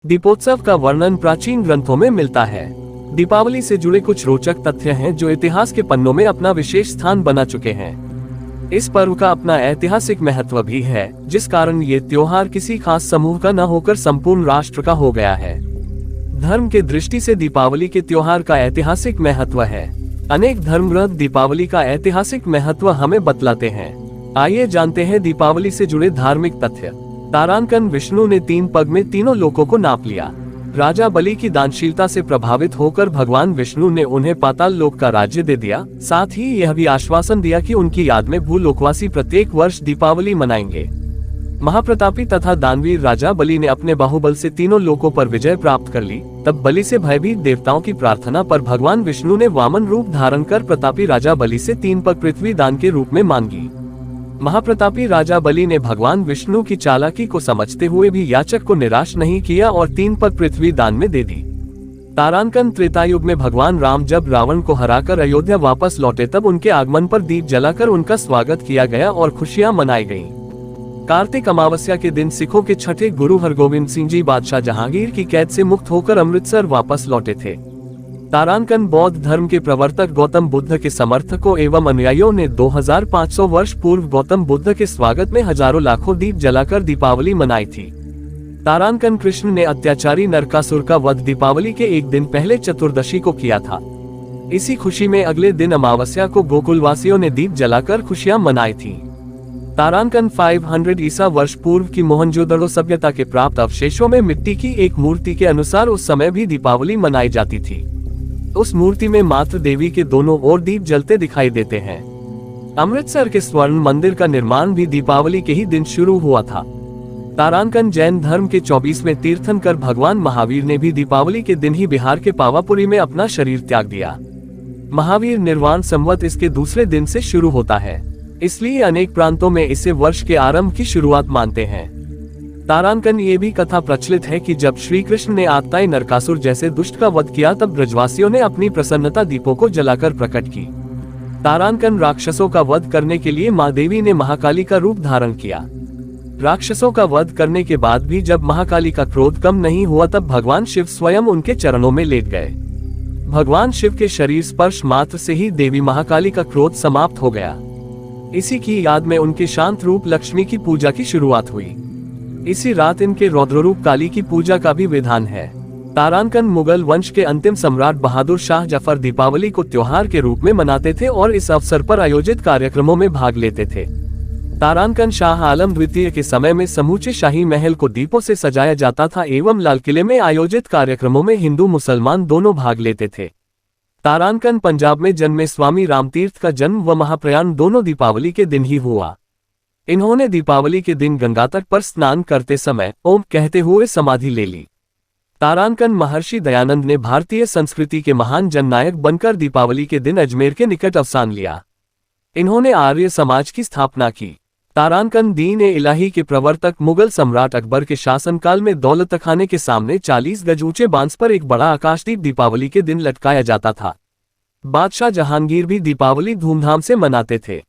दीपोत्सव का वर्णन प्राचीन ग्रंथों में मिलता है। दीपावली से जुड़े कुछ रोचक तथ्य हैं जो इतिहास के पन्नों में अपना विशेष स्थान बना चुके हैं। इस पर्व का अपना ऐतिहासिक महत्व भी है, जिस कारण ये त्योहार किसी खास समूह का न होकर संपूर्ण राष्ट्र का हो गया है। धर्म के दृष्टि से दीपावली के त्योहार का ऐतिहासिक महत्व है। अनेक धर्मग्रंथ दीपावली का ऐतिहासिक महत्व हमें बतलाते हैं। आइए जानते हैं दीपावली से जुड़े धार्मिक तथ्य। तारांकन विष्णु ने 3 पग में तीनों लोकों को नाप लिया। राजा बलि की दानशीलता से प्रभावित होकर भगवान विष्णु ने उन्हें पाताल लोक का राज्य दे दिया। साथ ही यह भी आश्वासन दिया कि उनकी याद में भूलोकवासी प्रत्येक वर्ष दीपावली मनाएंगे। महाप्रतापी तथा दानवीर राजा बलि ने अपने बाहुबल से तीनों लोकों पर विजय प्राप्त कर ली। तब बलि से भयभीत देवताओं की प्रार्थना पर भगवान विष्णु ने वामन रूप धारण कर प्रतापी राजा बलि से 3 पग पृथ्वी दान के रूप में मांगी। महाप्रतापी राजा बलि ने भगवान विष्णु की चालाकी को समझते हुए भी याचक को निराश नहीं किया और 3 पग पृथ्वी दान में दे दी। तारांकन त्रेतायुग में भगवान राम जब रावण को हराकर अयोध्या वापस लौटे तब उनके आगमन पर दीप जलाकर उनका स्वागत किया गया और खुशियां मनाई गईं। कार्तिक अमावस्या के दिन सिखों के छठे गुरु हरगोविंद सिंह जी बादशाह जहांगीर की कैद से मुक्त होकर अमृतसर वापस लौटे थे। तारांकन बौद्ध धर्म के प्रवर्तक गौतम बुद्ध के समर्थकों एवं अनुयायियों ने 2500 वर्ष पूर्व गौतम बुद्ध के स्वागत में हजारों लाखों दीप जलाकर दीपावली मनाई थी। तारांकन कृष्ण ने अत्याचारी नरकासुर का वध दीपावली के एक दिन पहले चतुर्दशी को किया था। इसी खुशी में अगले दिन अमावस्या को गोकुलवासियों ने दीप जलाकर खुशियां मनाई थी। तारांकन 500 ईसा वर्ष पूर्व की मोहनजोदड़ो सभ्यता के प्राप्त अवशेषों में मिट्टी की एक मूर्ति के अनुसार उस समय भी दीपावली मनाई जाती थी। उस मूर्ति में मातृ देवी के दोनों ओर दीप जलते दिखाई देते हैं। अमृतसर के स्वर्ण मंदिर का निर्माण भी दीपावली के ही दिन शुरू हुआ था। तारांकन जैन धर्म के 24वें तीर्थंकर भगवान महावीर ने भी दीपावली के दिन ही बिहार के पावापुरी में अपना शरीर त्याग दिया। महावीर निर्वाण संवत इसके दूसरे दिन से शुरू होता है, इसलिए अनेक प्रांतों में इसे वर्ष के आरंभ की शुरुआत मानते हैं। तारांकन ये भी कथा प्रचलित है कि जब श्री कृष्ण ने आतताई नरकासुर जैसे दुष्ट का वध किया तब ब्रजवासियों ने अपनी प्रसन्नता दीपों को जलाकर प्रकट की। तारांकन राक्षसों का वध करने के लिए माँ देवी ने महाकाली का रूप धारण किया। राक्षसों का वध करने के बाद भी जब महाकाली का क्रोध कम नहीं हुआ तब भगवान शिव स्वयं उनके चरणों में लेट गए। भगवान शिव के शरीर स्पर्श मात्र से ही देवी महाकाली का क्रोध समाप्त हो गया। इसी की याद में उनके शांत रूप लक्ष्मी की पूजा की शुरुआत हुई। इसी रात इनके रौद्ररूप काली की पूजा का भी विधान है। तारांकन मुगल वंश के अंतिम सम्राट बहादुर शाह जफर दीपावली को त्योहार के रूप में मनाते थे और इस अवसर पर आयोजित कार्यक्रमों में भाग लेते थे। तारांकन शाह आलम द्वितीय के समय में समूचे शाही महल को दीपों से सजाया जाता था एवं लाल किले में आयोजित कार्यक्रमों में हिंदू मुसलमान दोनों भाग लेते थे। तारांकन पंजाब में जन्मे स्वामी रामतीर्थ का जन्म व महाप्रयाण दोनों दीपावली के दिन ही हुआ। इन्होंने दीपावली के दिन गंगा तट पर स्नान करते समय ओम कहते हुए समाधि ले ली। तारांकन महर्षि दयानंद ने भारतीय संस्कृति के महान जननायक बनकर दीपावली के दिन अजमेर के निकट अवसान लिया। इन्होंने आर्य समाज की स्थापना की। तारांकन दीन-ए-इलाही के प्रवर्तक मुगल सम्राट अकबर के शासनकाल में दौलत खाने के सामने 40 गज ऊंचे बांस पर एक बड़ा आकाशदीप दीपावली के दिन लटकाया जाता था। बादशाह जहांगीर भी दीपावली धूमधाम से मनाते थे।